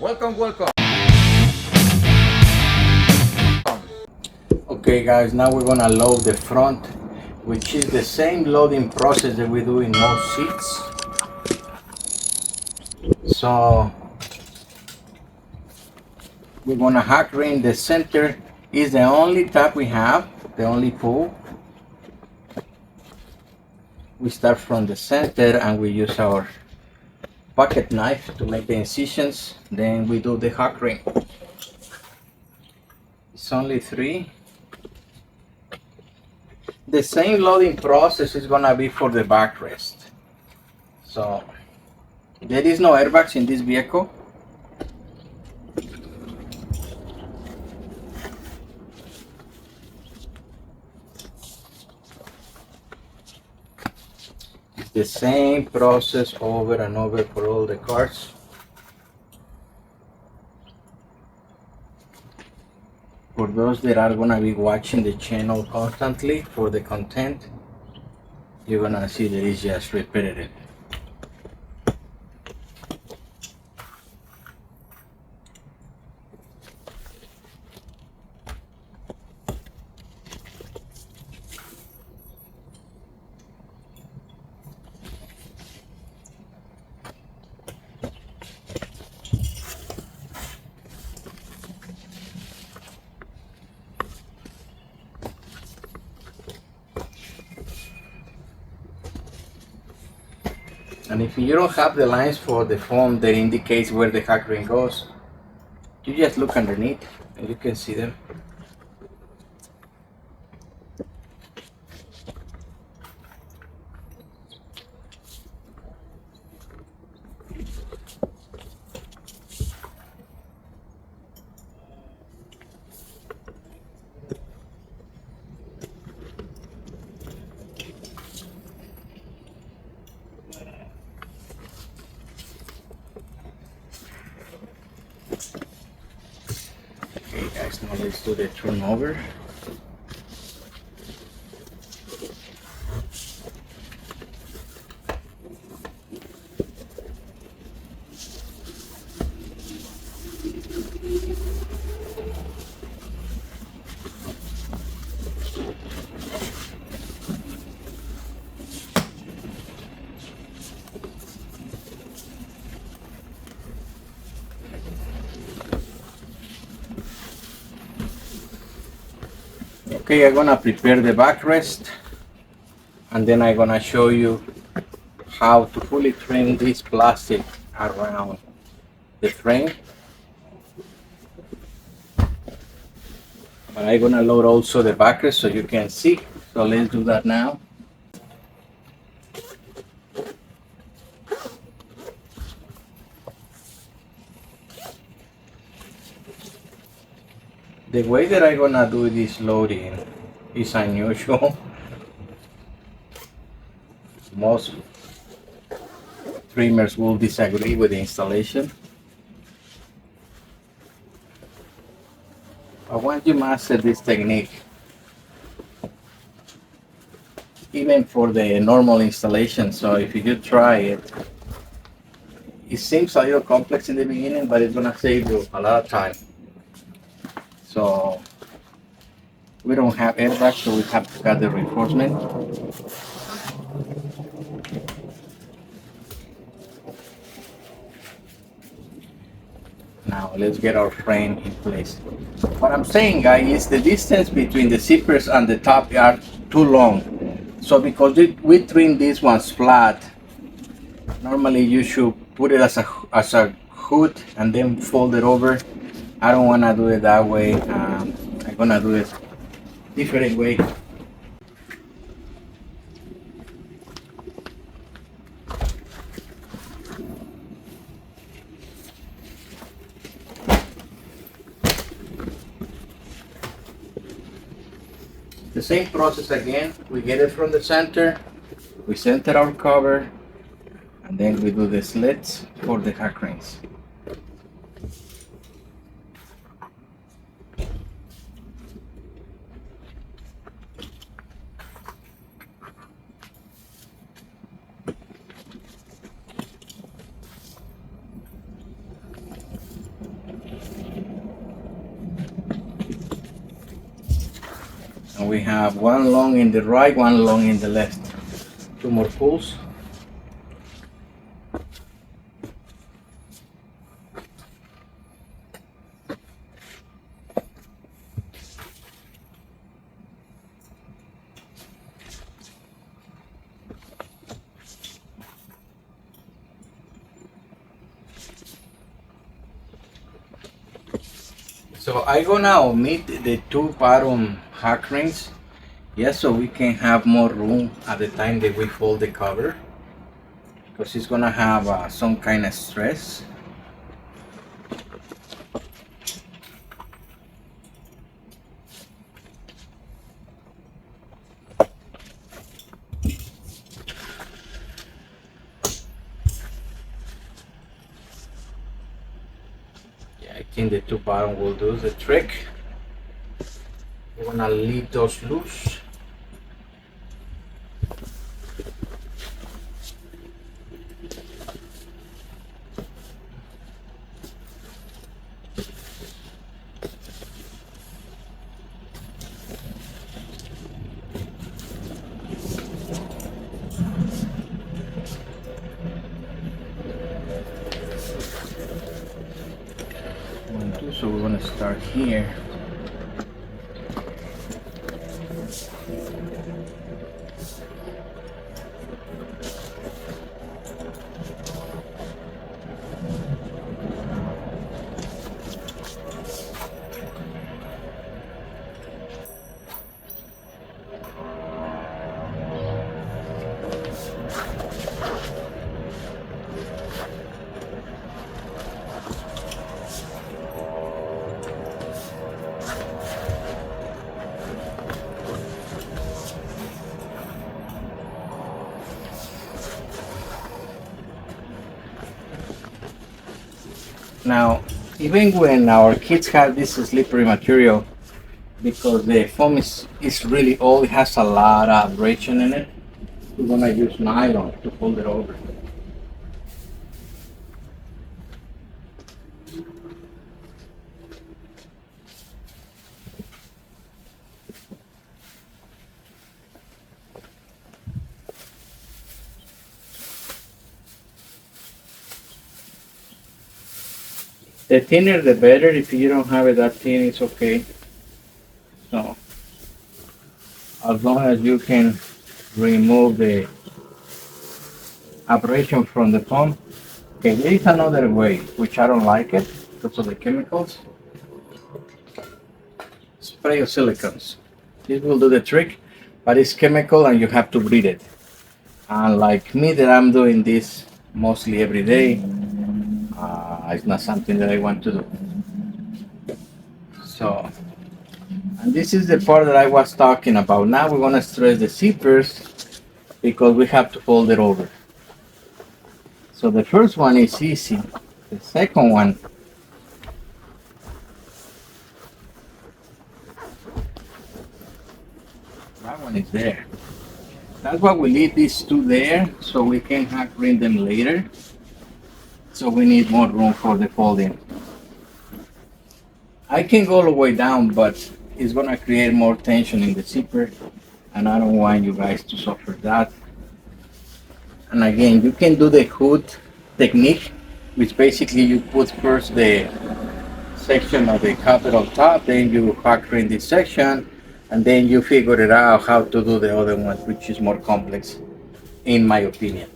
Welcome. Okay guys, now we're gonna load the front, which is the same loading process that we do in most seats. So we're gonna hack ring. The center is the only tab we have, the only pull. We start from the center and we use our pocket knife to make the incisions. Then we do the hack ring. It's only 3. The same loading process is gonna be for the backrest. So there is no airbags in this vehicle. It's the same process over and over for all the cars. For those that are gonna be watching the channel constantly for the content, you're gonna see that it's just repetitive. And if you don't have the lines for the foam that indicates where the hack ring goes, you just look underneath and you can see them. Okay guys, now let's do the turnover. Okay, I'm gonna prepare the backrest and then I'm gonna show you how to fully trim this plastic around the frame. But I'm gonna load also the backrest so you can see. So let's do that now. The way that I'm gonna do this loading is unusual. Most trimmers will disagree with the installation. But once you master this technique, even for the normal installation, so if you try it, it seems a little complex in the beginning, but it's gonna save you a lot of time. So we don't have airbags, so we have to cut the reinforcement. Now let's get our frame in place. What I'm saying, guys, is the distance between the zippers and the top are too long. So because we trim these ones flat, normally you should put it as a hood and then fold it over. I don't want to do it that way. I'm gonna do it different way. The same process again. We get it from the center, we center our cover, and then we do the slits for the hack rings. And we have one long in the right, one long in the left. Two more pulls. So I'm gonna omit the two bottom hack rings, yes, so we can have more room at the time that we fold the cover, because it's gonna have some kind of stress. Yeah, I think the two bottom will do the trick. We're gonna leave those loose. So we're gonna start here. Now, even when our kids have this slippery material, because the foam is really old, it has a lot of abrasion in it, we're gonna use nylon to hold it over. The thinner the better. If you don't have it that thin, it's okay. So, as long as you can remove the abrasion from the foam. Okay, there is another way, which I don't like it because of the chemicals. Spray of silicones. This will do the trick, but it's chemical and you have to breathe it. And like me, that I'm doing this mostly every day, it's not something that I want to do. So, and this is the part that I was talking about. Now we're gonna stress the zippers because we have to fold it over. So the first one is easy. The second one, that one is there. That's why we leave these two there, so we can bring them later. So we need more room for the folding. I can go all the way down, but it's gonna create more tension in the zipper, and I don't want you guys to suffer that. And again, you can do the hood technique, which basically you put first the section of the cover on top, then you factor in this section, and then you figure it out how to do the other one, which is more complex, in my opinion.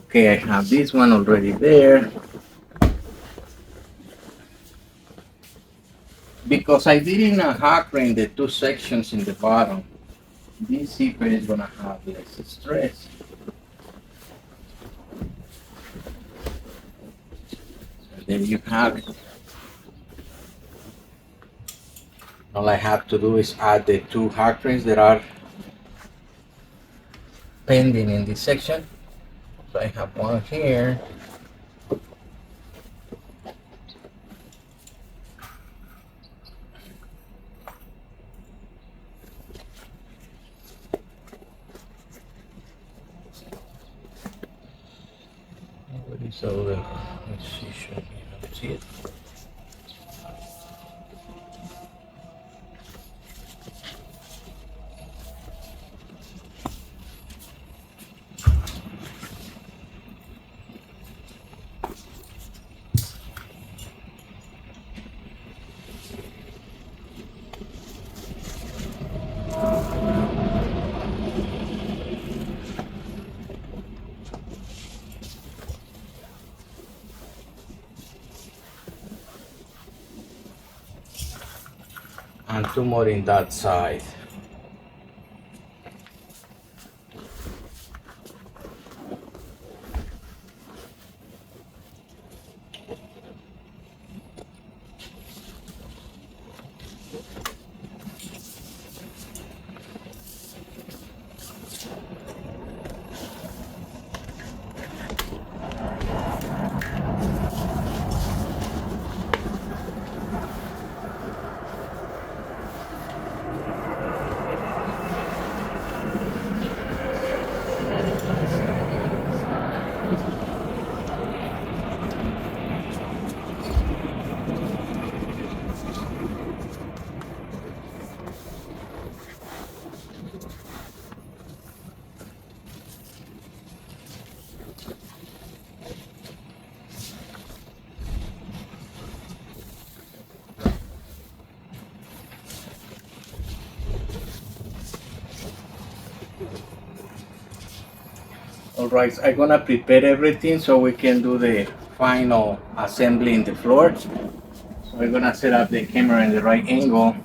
Okay, I have this one already there. Because I didn't hackering the two sections in the bottom, this zipper is gonna have less stress. So then you have it. All I have to do is add the two hackrings that are pending in this section. So I have one here. So let's see, show me how to see it. and 2 more in that side. Alright, I'm gonna prepare everything so we can do the final assembly in the floor. So we're gonna set up the camera in the right angle.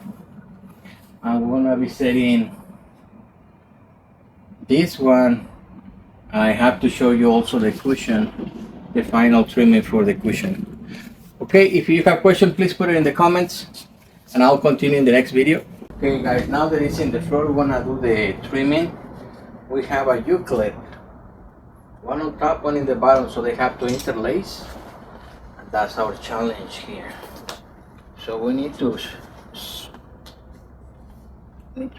I'm gonna be setting this one. I have to show you also the cushion, the final trimming for the cushion. Okay, if you have questions, please put it in the comments and I'll continue in the next video. Okay guys, now that it's in the floor, we're gonna do the trimming. We have a U-clip, one on top, one in the bottom, so they have to interlace. And that's our challenge here. So we need to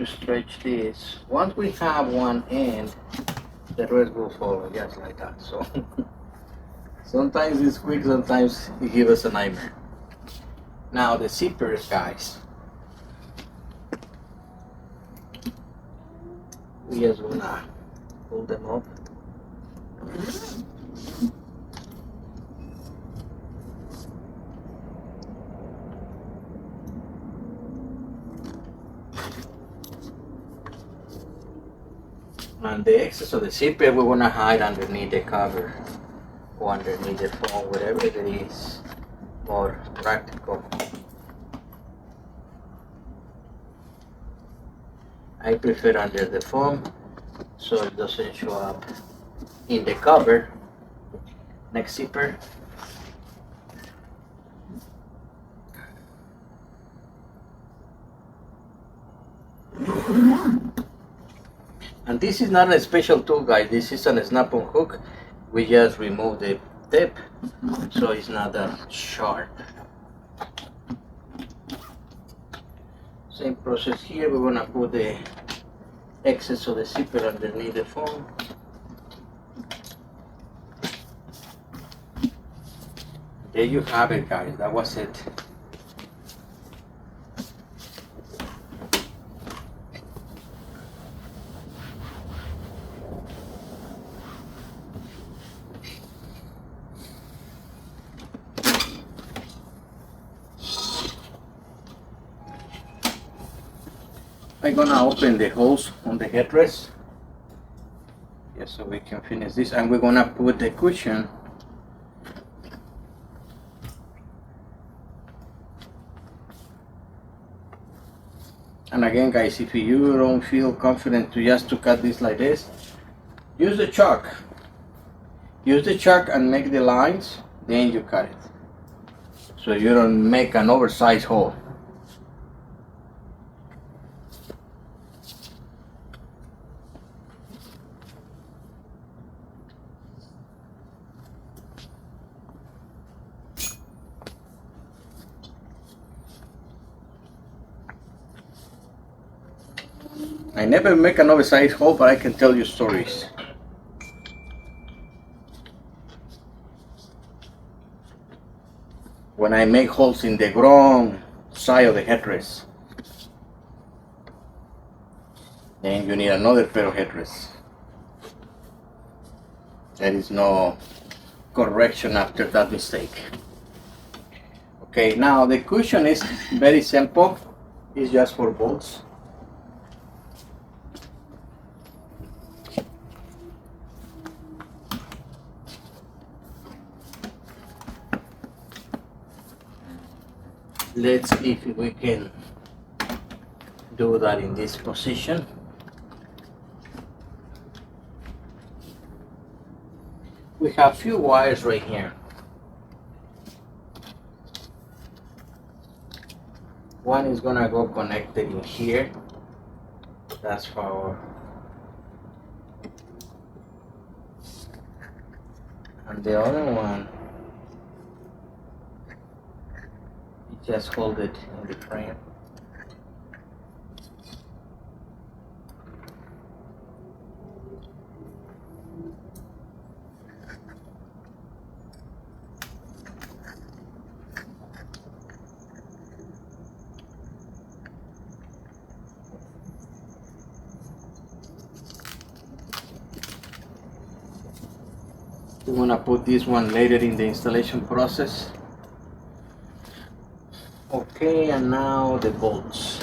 stretch this. Once we have one end, the rest will follow just like that. So sometimes it's quick, sometimes it gives us a nightmare. Now the zippers, guys, we just wanna pull them up. And the excess of the zipper we want to hide underneath the cover or underneath the foam, whatever it is more practical. I prefer under the foam so it doesn't show up in the cover. Next zipper. And this is not a special tool, guys. This is a snap-on hook. We just remove the tip so it's not that sharp. Same process here. We're gonna put the excess of the zipper underneath the foam. There you have it, guys. That was it. I'm gonna open the holes on the headrest, just so we can finish this, and we're gonna put the cushion and again, guys, if you don't feel confident to cut this like this, use the chalk. Use the chalk and make the lines, then you cut it, so you don't make an oversized hole. I never make an oversized hole, but I can tell you stories. When I make holes in the wrong side of the headrest, then you need another pair of headrests. There is no correction after that mistake. Okay, now the cushion is very simple. It's just 4 bolts. Let's see if we can do that in this position. We have few wires right here. One is gonna go connected in here. That's power. And the other one, you just hold it in the frame. We're gonna put this one later in the installation process. Okay, and now the bolts.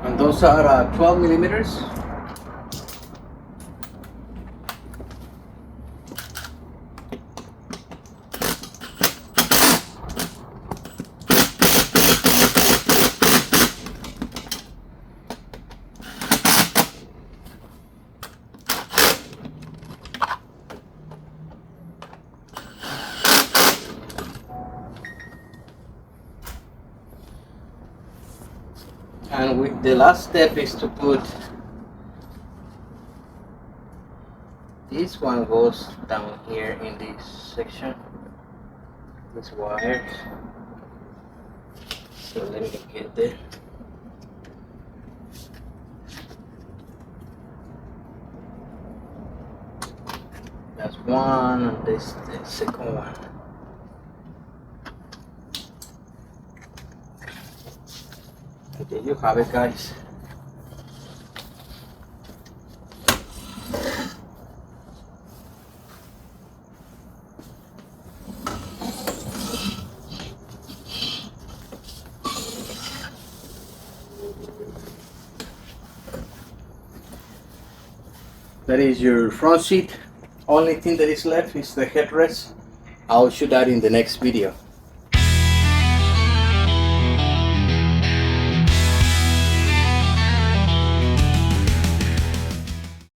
And those are 12 millimeters. And the last step is to put, this one goes down here in this section, this wire. So let me get there. That's one, and this the second one. There you have it, guys. That is your front seat. Only thing that is left is the headrest. I'll show that in the next video.